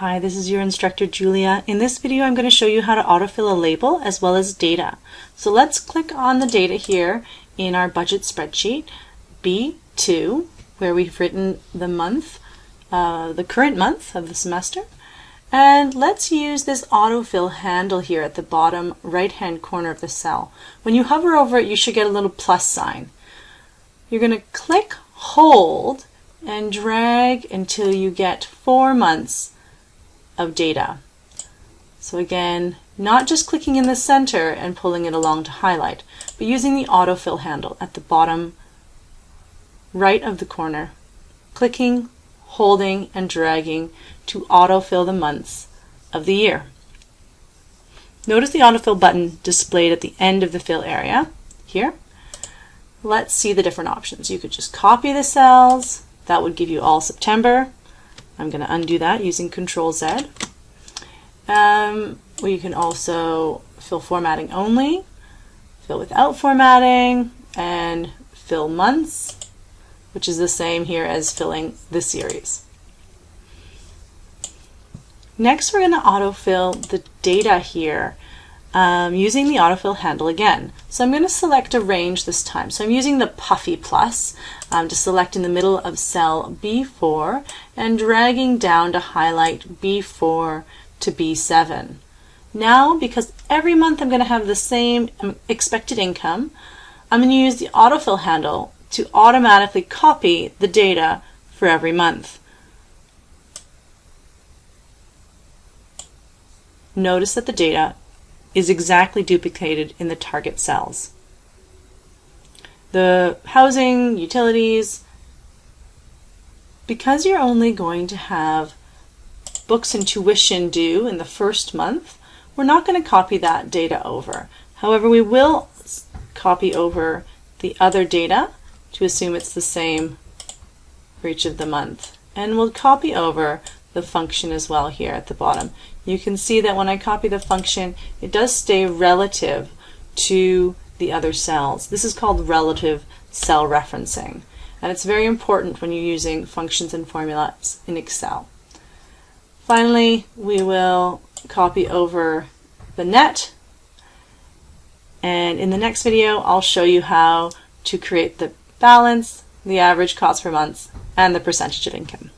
Hi, this is your instructor Julia. In this video I'm going to show you how to autofill a label as well as data. So let's click on the data here in our budget spreadsheet, B2, where we've written the month, the current month of the semester. And let's use this autofill handle here at the bottom right hand corner of the cell. When you hover over it, you should get a little plus sign. You're going to click, hold, and drag until you get 4 months of data. So again, not just clicking in the center and pulling it along to highlight, but using the autofill handle at the bottom right of the corner, clicking, holding, and dragging to autofill the months of the year. Notice the autofill button displayed at the end of the fill area here. Let's see the different options. You could just copy the cells. That would give you all September. I'm going to undo that using Control Z. You can also fill formatting only, fill without formatting, and fill months, which is the same here as filling the series. Next, we're going to autofill the data here using the autofill handle again. So I'm going to select a range this time. So I'm using the puffy plus to select in the middle of cell B4 and dragging down to highlight B4 to B7. Now, because every month I'm going to have the same expected income, I'm going to use the autofill handle to automatically copy the data for every month. Notice that the data is exactly duplicated in the target cells. The housing, utilities, because you're only going to have books and tuition due in the first month, we're not going to copy that data over. However, we will copy over the other data to assume it's the same for each of the month. And we'll copy over the function as well here at the bottom. You can see that when I copy the function, it does stay relative to the other cells. This is called relative cell referencing, and it's very important when you're using functions and formulas in Excel. Finally, we will copy over the net, and in the next video I'll show you how to create the balance, the average cost per month, and the percentage of income.